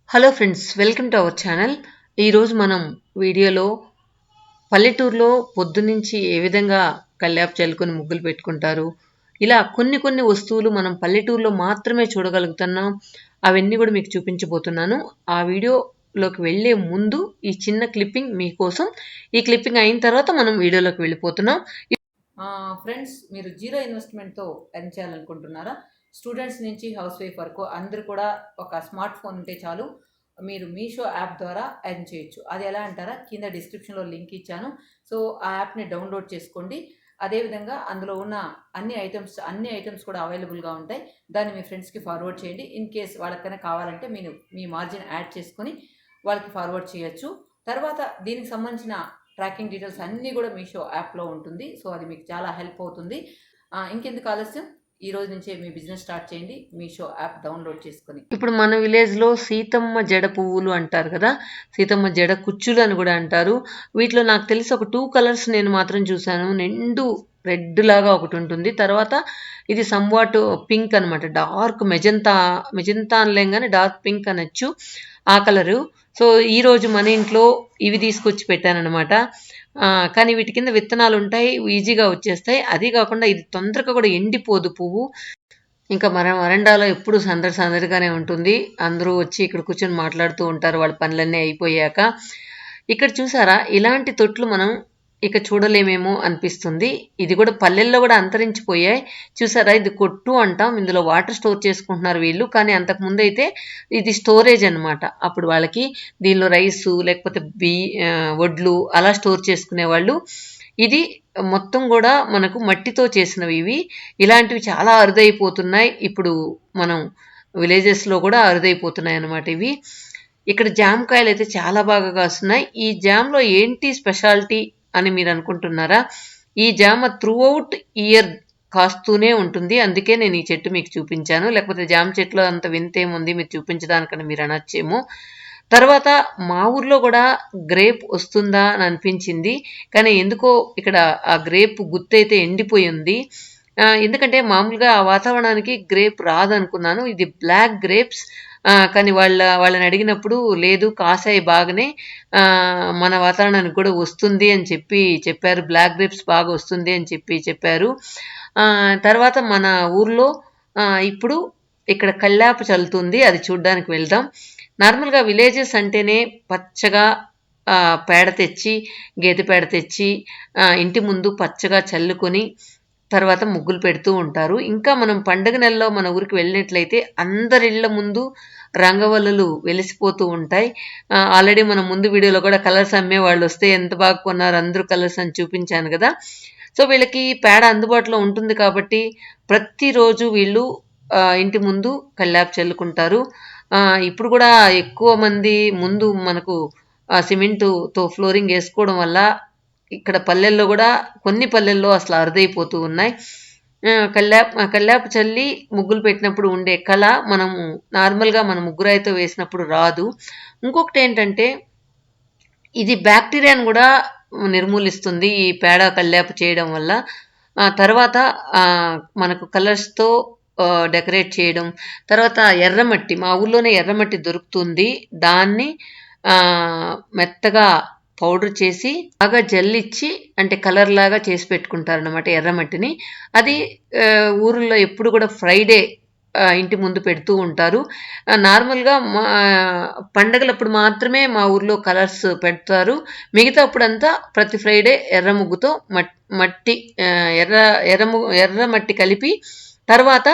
Hello friends, welcome to our channel. ఈరోజు మనం వీడియోలో పల్లెటూరులో పొద్దునుంచి ఏ విధంగా కల్లాపు చల్లుకొని ముగ్గులు పెట్టుకుంటారు, ఇలా కొన్ని వస్తువులు మనం పల్లెటూరులో మాత్రమే చూడగలుగుతున్నాం. అవన్నీ కూడా మీకు చూపించబోతున్నాను. ఆ వీడియోలోకి వెళ్ళే ముందు ఈ చిన్న క్లిప్పింగ్ మీకోసం. ఈ క్లిప్పింగ్ అయిన తర్వాత మనం వీడియోలోకి వెళ్ళిపోతున్నాం. ఫ్రెండ్స్, మీరు జీరో ఇన్వెస్ట్మెంట్తో ఎర్న్ చేయాలనుకుంటున్నారా? స్టూడెంట్స్ నుంచి హౌస్ వైఫ్ వరకు అందరూ కూడా ఒక స్మార్ట్ ఫోన్ ఉంటే చాలు, మీరు మీషో యాప్ ద్వారా ఎర్న్ చేయొచ్చు. అది ఎలా అంటారా, కింద డిస్క్రిప్షన్లో లింక్ ఇచ్చాను. సో ఆ యాప్ని డౌన్లోడ్ చేసుకోండి. అదేవిధంగా అందులో ఉన్న అన్ని ఐటమ్స్ కూడా అవైలబుల్గా ఉంటాయి. దాన్ని మీ ఫ్రెండ్స్కి ఫార్వర్డ్ చేయండి. ఇన్ కేస్ వాళ్ళకైనా కావాలంటే మీరు మీ మార్జిన్ యాడ్ చేసుకొని వాళ్ళకి ఫార్వర్డ్ చేయొచ్చు. తర్వాత దీనికి సంబంధించిన ట్రాకింగ్ డీటెయిల్స్ అన్నీ కూడా మీషో యాప్లో ఉంటుంది. సో అది మీకు చాలా హెల్ప్ అవుతుంది. ఇంకెందుకు ఆలస్యం, ఈ రోజు నుంచే మీ బిజినెస్ స్టార్ట్ చేయండి, మీషో యాప్ డౌన్లోడ్ చేసుకుని. ఇప్పుడు మన విలేజ్లో సీతమ్మ జడ పువ్వులు అంటారు కదా, సీతమ్మ జడ కుచ్చులు అని కూడా అంటారు. వీటిలో నాకు తెలిసి ఒక 2 కలర్స్ నేను మాత్రం చూశాను. నిండు రెడ్ లాగా ఒకటి ఉంటుంది, తర్వాత ఇది సమ్వాట్ పింక్ అనమాట, డార్క్ మెజంతా అనలేం కానీ డార్క్ పింక్ అనొచ్చు ఆ కలరు. సో ఈరోజు మన ఇంట్లో ఇవి తీసుకొచ్చి పెట్టానమాట. కానీ వీటి కింద విత్తనాలు ఉంటాయి, ఈజీగా వచ్చేస్తాయి. అది కాకుండా ఇది తొందరగా కూడా ఎండిపోదు పువ్వు. ఇంకా మన వరండాలో ఎప్పుడు సందడిగానే ఉంటుంది. అందరూ వచ్చి ఇక్కడ కూర్చొని మాట్లాడుతూ ఉంటారు వాళ్ళ పనులన్నీ అయిపోయాక. ఇక్కడ చూసారా, ఇలాంటి తొట్లు మనం ఇక చూడలేమేమో అనిపిస్తుంది. ఇది కూడా పల్లెల్లో కూడా అంతరించిపోయాయి. చూసారా, ఇది కొట్టు అంటాం. ఇందులో వాటర్ స్టోర్ చేసుకుంటున్నారు వీళ్ళు. కానీ అంతకుముందు అయితే ఇది స్టోరేజ్ అనమాట. అప్పుడు వాళ్ళకి దీనిలో రైసు లేకపోతే వడ్లు అలా స్టోర్ చేసుకునేవాళ్ళు. ఇది మొత్తం కూడా మనకు మట్టితో చేసినవి ఇవి. ఇలాంటివి చాలా అరుదైపోతున్నాయి. ఇప్పుడు మనం విలేజెస్లో కూడా అరుదైపోతున్నాయి అన్నమాట ఇవి. ఇక్కడ జామకాయలు అయితే చాలా బాగా కాస్తున్నాయి. ఈ జామ్లో ఏంటి స్పెషాలిటీ అని మీరు అనుకుంటున్నారా? ఈ జామ త్రూ అవుట్ ఇయర్ కాస్తూనే ఉంటుంది. అందుకే నేను ఈ చెట్టు మీకు చూపించాను. లేకపోతే జామ చెట్లు అంత వింతేముంది మీరు చూపించడానికని మీరు అనొచ్చేమో. తర్వాత మా ఊర్లో కూడా గ్రేప్ వస్తుందా అని అనిపించింది. కానీ ఎందుకో ఇక్కడ ఆ గ్రేప్ గుత్తైతే ఎండిపోయి ఉంది. ఎందుకంటే మామూలుగా ఆ వాతావరణానికి గ్రేప్ రాదనుకున్నాను. ఇది బ్లాక్ గ్రేప్స్. కానీ వాళ్ళని అడిగినప్పుడు లేదు, కాసాయి బాగానే, మన వాతావరణానికి కూడా వస్తుంది అని చెప్పారు. బ్లాక్ గ్రేప్స్ బాగా వస్తుంది అని చెప్పారు. తర్వాత మన ఊర్లో ఇప్పుడు ఇక్కడ కల్లాపు చల్లుతుంది, అది చూడ్డానికి వెళ్దాం. నార్మల్గా విలేజెస్ అంటేనే పచ్చగా పేడ తెచ్చి, గేదె పేడ తెచ్చి ఇంటి ముందు పచ్చగా చల్లుకొని తర్వాత ముగ్గులు పెడుతూ ఉంటారు. ఇంకా మనం పండుగ నెలలో మన ఊరికి వెళ్ళినట్లయితే అందరిళ్ల ముందు రంగవల్లులు వెలిసిపోతూ ఉంటాయి. ఆల్రెడీ మనం ముందు వీడియోలో కూడా కలర్స్ అమ్మే వాళ్ళు వస్తే ఎంత బాగా కొన్నారు అందరూ కలర్స్ అని చూపించాను కదా. సో వీళ్ళకి పేడ అందుబాటులో ఉంటుంది కాబట్టి ప్రతిరోజు వీళ్ళు ఇంటి ముందు కల్లాపు చల్లుకుంటారు. ఇప్పుడు కూడా ఎక్కువ మంది ముందు మనకు సిమెంటుతో ఫ్లోరింగ్ వేసుకోవడం వల్ల ఇక్కడ పల్లెల్లో కూడా కొన్ని పల్లెల్లో అసలు అరుదైపోతూ ఉన్నాయి. కల్లాపు చల్లి ముగ్గులు పెట్టినప్పుడు ఉండే కళ మనము నార్మల్గా మన ముగ్గురాయితో వేసినప్పుడు రాదు. ఇంకొకటి ఏంటంటే ఇది బ్యాక్టీరియాను కూడా నిర్మూలిస్తుంది ఈ పేడ కల్లాపు చేయడం వల్ల. తర్వాత మనకు కలర్స్తో డెకరేట్ చేయడం. తర్వాత ఎర్రమట్టి, మా ఊర్లోనే ఎర్రమట్టి దొరుకుతుంది. దాన్ని మెత్తగా పౌడర్ చేసి బాగా జల్లిచ్చి అంటే కలర్ లాగా చేసి పెట్టుకుంటారనమాట ఎర్రమట్టిని. అది ఊరిలో ఎప్పుడు కూడా ఫ్రైడే ఇంటి ముందు పెడుతూ ఉంటారు. నార్మల్గా పండగలప్పుడు మాత్రమే మా ఊర్లో కలర్స్ పెడతారు. మిగతా అప్పుడంతా ప్రతి ఫ్రైడే ఎర్ర ముగ్గుతో ఎర్ర మట్టి కలిపి తర్వాత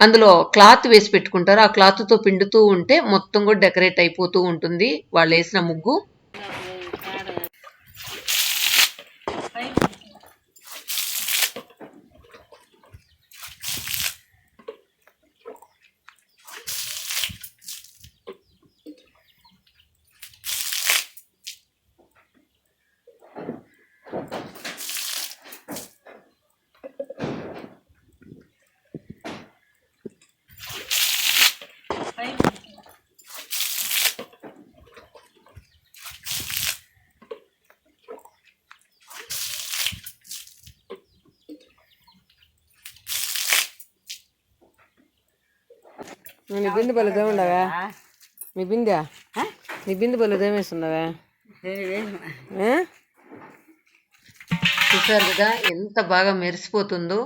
అందులో క్లాత్ వేసి పెట్టుకుంటారు. ఆ క్లాత్తో పిండుతూ ఉంటే మొత్తం కూడా డెకరేట్ అయిపోతూ ఉంటుంది వాళ్ళు వేసిన ముగ్గు. మీ బిందె పల్లెతో ఉండవా? మీ బిందె నీ బిందు బలు ఉదయమేస్తున్నావా? చూసారు కదా ఎంత బాగా మెరిసిపోతుందో.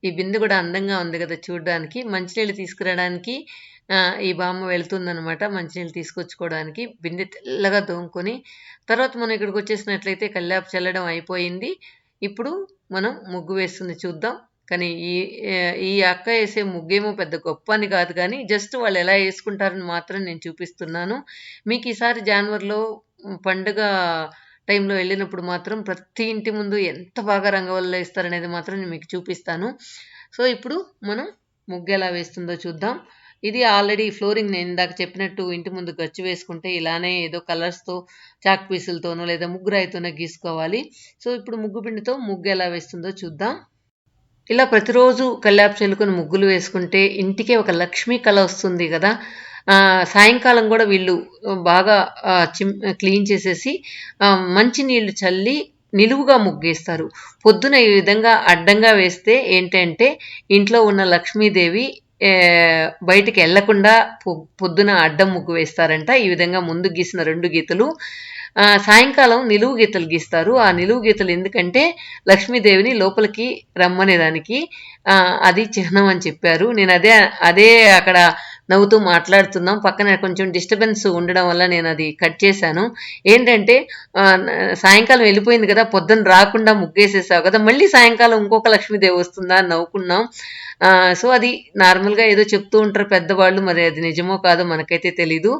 ఈ బిందె కూడా అందంగా ఉంది కదా చూడడానికి. మంచినీళ్ళు తీసుకురావడానికి ఈ బామ్మ వెళ్తుందనమాట. మంచినీళ్ళు తీసుకొచ్చుకోవడానికి బిందె తెల్లగా తోముకొని, తర్వాత మనం ఇక్కడికి వచ్చేసినట్లయితే కల్లాపు చల్లడం అయిపోయింది. ఇప్పుడు మనం ముగ్గు వేస్తుంది చూద్దాం. కానీ ఈ అక్క వేసే ముగ్గేమో పెద్ద గొప్ప అని కాదు, కానీ జస్ట్ వాళ్ళు ఎలా వేసుకుంటారని మాత్రం నేను చూపిస్తున్నాను మీకు. ఈసారి జనవరిలో పండుగ టైంలో వెళ్ళినప్పుడు మాత్రం ప్రతి ఇంటి ముందు ఎంత బాగా రంగవల్లులు వేస్తారనేది మాత్రం నేను మీకు చూపిస్తాను. సో ఇప్పుడు మనం ముగ్గు ఎలా వేస్తుందో చూద్దాం. ఇది ఆల్రెడీ ఫ్లోరింగ్ నేను ఇందాక చెప్పినట్టు ఇంటి ముందు గచ్చు వేసుకుంటే ఇలానే ఏదో కలర్స్తో చాక్ పీసులతోనో లేదా ముగ్గురాయితోనో గీసుకోవాలి. సో ఇప్పుడు ముగ్గు పిండితో ముగ్గు ఎలా వేస్తుందో చూద్దాం. ఇలా ప్రతిరోజు కల్లాపు చల్లుకొని ముగ్గులు వేసుకుంటే ఇంటికే ఒక లక్ష్మీ కళ వస్తుంది కదా. సాయంకాలం కూడా వీళ్ళు బాగా క్లీన్ చేసేసి మంచినీళ్ళు చల్లి నిలువుగా ముగ్గేస్తారు. పొద్దున ఈ విధంగా అడ్డంగా వేస్తే ఏంటంటే ఇంట్లో ఉన్న లక్ష్మీదేవి బయటికి వెళ్లకుండా పొద్దున అడ్డం ముగ్గు వేస్తారంట. ఈ విధంగా ముందు గీసిన 2 గీతలు, సాయంకాలం నిలువు గీతలు గీస్తారు. ఆ నిలువు గీతలు ఎందుకంటే లక్ష్మీదేవిని లోపలికి రమ్మనేదానికి అది చిహ్నం అని చెప్పారు. నేను అదే అక్కడ నవ్వుతూ మాట్లాడుతున్నాం. పక్కన కొంచెం డిస్టర్బెన్స్ ఉండడం వల్ల నేను అది కట్ చేశాను. ఏంటంటే సాయంకాలం వెళ్ళిపోయింది కదా, పొద్దున్న రాకుండా ముగ్గేసేసావు కదా, మళ్ళీ సాయంకాలం ఇంకొక లక్ష్మీదేవి వస్తుందా అని నవ్వుకున్నాం. సో అది నార్మల్గా ఏదో చెప్తూ ఉంటారు పెద్దవాళ్ళు, మరి అది నిజమో కాదో మనకైతే తెలీదు.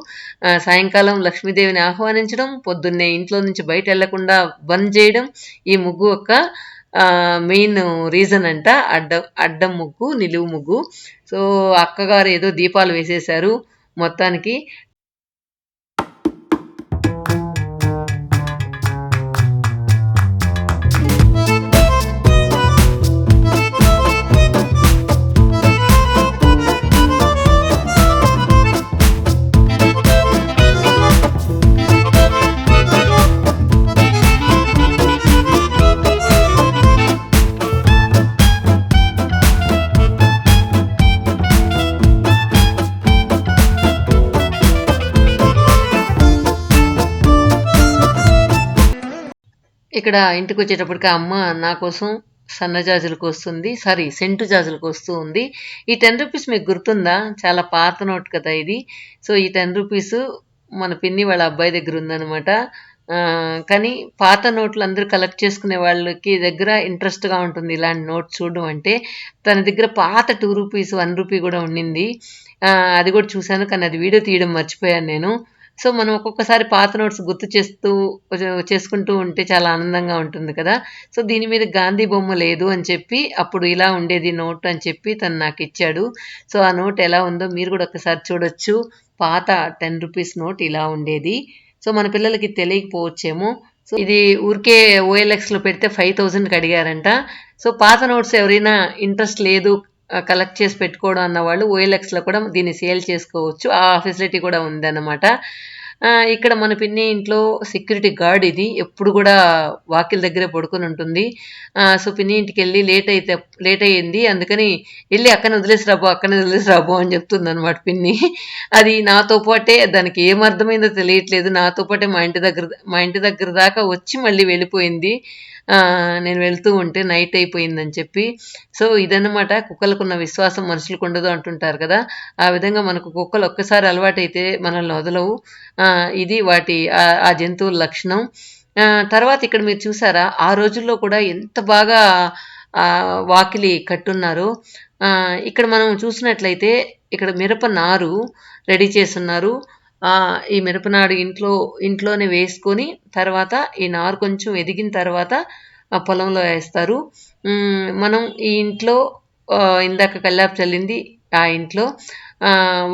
సాయంకాలం లక్ష్మీదేవిని ఆహ్వానించడం, పొద్దున్నే ఇంట్లో నుంచి బయట వెళ్లకుండా బంద్ చేయడం ఈ ముగ్గు యొక్క మెయిన్ రీజన్ అంట. అడ్డం ముగ్గు, నిలువు ముగ్గు. సో అక్కగారు ఏదో దీపాలు వేసేశారు మొత్తానికి. ఇక్కడ ఇంటికి వచ్చేటప్పటికి అమ్మ నా కోసం సన్నజాజులకు వస్తుంది, సెంటు జాజులకు వస్తూ ఉంది. ఈ 10 రూపీస్ మీకు గుర్తుందా? చాలా పాత నోట్ కదా ఇది. సో ఈ 10 రూపీస్ మన పిన్ని వాళ్ళ అబ్బాయి దగ్గర ఉందనమాట. కానీ పాత నోట్లు అందరూ కలెక్ట్ చేసుకునే వాళ్ళకి దగ్గర ఇంట్రెస్ట్గా ఉంటుంది ఇలాంటి నోట్ చూడడం అంటే. తన దగ్గర పాత 2 రూపీస్ 1 రూపీ కూడా ఉండింది. అది కూడా చూశాను, కానీ అది వీడియో తీయడం మర్చిపోయాను నేను. సో మనం ఒక్కొక్కసారి పాత నోట్స్ గుర్తు చేసుకుంటూ ఉంటే చాలా ఆనందంగా ఉంటుంది కదా. సో దీని మీద గాంధీ బొమ్మ లేదు అని చెప్పి, అప్పుడు ఇలా ఉండేది నోట్ అని చెప్పి తను నాకు ఇచ్చాడు. సో ఆ నోట్ ఎలా ఉందో మీరు కూడా ఒకసారి చూడొచ్చు. పాత 10 రూపీస్ నోట్ ఇలా ఉండేది. సో మన పిల్లలకి తెలియకపోవచ్చేమో. సో ఇది ఊరికే OLXలో పెడితే 5000కి అడిగారంట. సో పాత నోట్స్ ఎవరైనా ఇంట్రెస్ట్ లేదు కలెక్ట్ చేసి పెట్టుకోవడం అన్న వాళ్ళు OLXలో కూడా దీన్ని సేల్ చేసుకోవచ్చు. ఆ ఫెసిలిటీ కూడా ఉందన్నమాట. ఇక్కడ మన పిన్ని ఇంట్లో సెక్యూరిటీ గార్డ్ ఇది, ఎప్పుడు కూడా వాకిల్ దగ్గరే పడుకొని ఉంటుంది. సో పిన్ని ఇంటికి వెళ్ళి లేట్ అయ్యింది, అందుకని వెళ్ళి అక్కనే వదిలేసి రాబో అని చెప్తుంది అనమాట పిన్ని. అది నాతో పాటే, దానికి ఏమర్థమైందో తెలియట్లేదు, నాతో పాటే మా ఇంటి దగ్గర దాకా వచ్చి మళ్ళీ వెళ్ళిపోయింది. నేను వెళ్తూ ఉంటే నైట్ అయిపోయిందని చెప్పి. సో ఇదన్నమాట కుక్కలకున్న విశ్వాసం మనుషులకు ఉండదు అంటుంటారు కదా. ఆ విధంగా మనకు కుక్కలు ఒక్కసారి అలవాటైతే మనల్ని వదలవు. ఇది వాటి ఆ జంతువుల లక్షణం. తర్వాత ఇక్కడ మీరు చూసారా, ఆ రోజుల్లో కూడా ఎంత బాగా వాకిలి కట్టున్నారు. ఇక్కడ మనం చూసినట్లయితే ఇక్కడ మిరప నారు రెడీ చేస్తున్నారు. ఈ మిరపనాడు ఇంట్లోనే వేసుకొని తర్వాత ఈ నారు కొంచెం ఎదిగిన తర్వాత పొలంలో వేస్తారు. మనం ఈ ఇంట్లో ఇందాక కల్లాపు చల్లింది ఆ ఇంట్లో.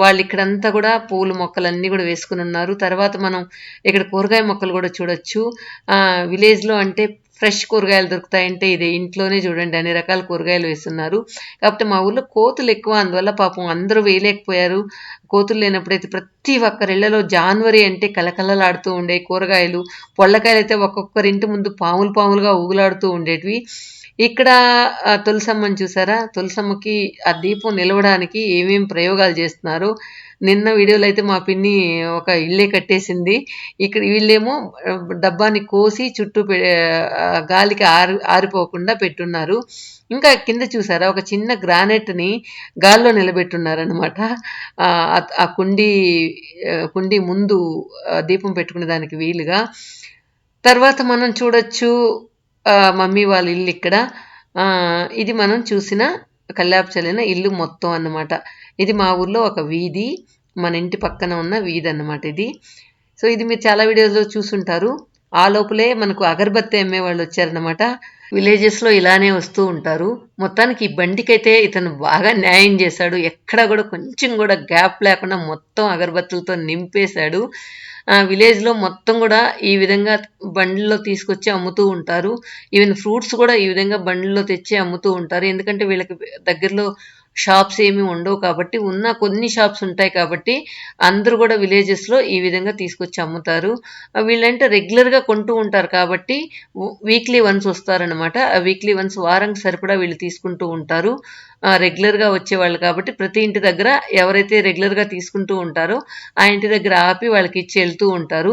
వాళ్ళు ఇక్కడంతా కూడా పూల మొక్కలన్నీ కూడా వేసుకుని ఉన్నారు. తర్వాత మనం ఇక్కడ కూరగాయ మొక్కలు కూడా చూడొచ్చు. విలేజ్లో అంటే ఫ్రెష్ కూరగాయలు దొరుకుతాయంటే ఇది ఇంట్లోనే చూడండి అన్ని రకాల కూరగాయలు వేస్తున్నారు. కాకపోతే మా ఊళ్ళో కోతులు ఎక్కువ, అందువల్ల పాపం అందరూ వేయలేకపోయారు. కోతులు లేనప్పుడైతే ప్రతి ఒక్కరిళ్లలో జాన్వరి అంటే కలకలలాడుతూ ఉండే కూరగాయలు, పొళ్ళకాయలు అయితే ఒక్కొక్కరి ఇంటి ముందు పాములుగా ఊగులాడుతూ ఉండేటివి. ఇక్కడ తులసమ్మని చూసారా, తులసమ్మకి ఆ దీపం నిలవడానికి ఏమేమి ప్రయోగాలు చేస్తున్నారు. నిన్న వీడియోలో అయితే మా పిన్ని ఒక ఇల్లే కట్టేసింది. ఇక్కడ వీళ్ళేమో డబ్బాని కోసి చుట్టూ గాలికి ఆరిపోకుండా పెట్టున్నారు. ఇంకా కింద చూసారా ఒక చిన్న గ్రానైట్‌ని గాల్లో నిలబెట్టున్నారనమాట. ఆ కుండీ ముందు దీపం పెట్టుకునే దానికి వీలుగా. తర్వాత మనం చూడొచ్చు మమ్మీ వాళ్ళ ఇల్లు ఇక్కడ. ఇది మనం చూసిన కల్లాపు చల్లిన ఇల్లు మొత్తం అన్నమాట. ఇది మా ఊర్లో ఒక వీధి. మన ఇంటి పక్కన ఉన్న వీధి అన్నమాట ఇది. సో ఇది మీరు చాలా వీడియోస్‌లో చూసుంటారు. ఆ లోపలే మనకు అగరబత్తి అమ్మేవాళ్ళు వచ్చారనమాట. విలేజెస్‌లో ఇలానే వస్తూ ఉంటారు. మొత్తానికి ఈ బండికైతే ఇతను బాగా న్యాయం చేశాడు. ఎక్కడ కూడా కొంచెం కూడా గ్యాప్ లేకుండా మొత్తం అగరబత్తులతో నింపేశాడు. విలేజ్‌లో మొత్తం కూడా ఈ విధంగా బండ్లలో తీసుకొచ్చి అమ్ముతూ ఉంటారు. ఈవెన్ ఫ్రూట్స్ కూడా ఈ విధంగా బండ్లలో తెచ్చి అమ్ముతూ ఉంటారు. ఎందుకంటే వీళ్ళకి దగ్గరలో షాప్స్ ఏమి ఉండవు కాబట్టి, ఉన్న కొన్ని షాప్స్ ఉంటాయి కాబట్టి అందరూ కూడా విలేజెస్‌లో ఈ విధంగా తీసుకొచ్చి అమ్ముతారు. వీళ్ళంటే రెగ్యులర్‌గా కొంటూ ఉంటారు కాబట్టి వీక్లీ వన్స్ వస్తారనమాట. ఆ వీక్లీ వన్స్ వారానికి సరిపడా వీళ్ళు తీసుకుంటూ ఉంటారు. రెగ్యులర్‌గా వచ్చేవాళ్ళు కాబట్టి ప్రతి ఇంటి దగ్గర ఎవరైతే రెగ్యులర్‌గా తీసుకుంటూ ఉంటారో ఆ ఇంటి దగ్గర ఆపి వాళ్ళకి ఇచ్చి వెళ్తూ ఉంటారు.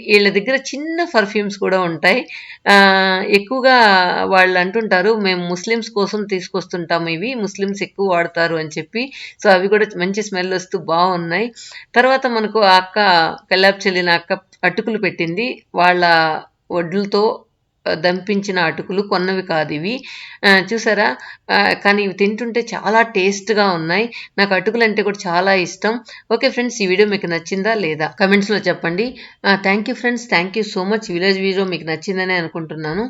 వీళ్ళ దగ్గర చిన్న పర్ఫ్యూమ్స్ కూడా ఉంటాయి. ఎక్కువగా వాళ్ళు అంటుంటారు, మేము ముస్లిమ్స్ కోసం తీసుకొస్తుంటాము ఇవి. ముస్లిమ్స్ ఎక్కువ వాడతారు అని చెప్పి. సో అవి కూడా మంచి స్మెల్ వస్తూ బాగున్నాయి. తర్వాత మనకు ఆ అక్క కల్లాపు చల్లిన అక్క అటుకులు పెట్టింది. వాళ్ళ వడ్లతో దంపించిన అటుకులు, కొన్నవి కాదు ఇవి. చూసారా? కానీ ఇవి తింటుంటే చాలా టేస్ట్‌గా ఉన్నాయి. నాకు అటుకులు అంటే కూడా చాలా ఇష్టం. ఓకే ఫ్రెండ్స్, ఈ వీడియో మీకు నచ్చిందా లేదా కమెంట్స్‌లో చెప్పండి. Thank you friends. Thank you so much. Village video మీకు నచ్చిందనే అనుకుంటున్నాను.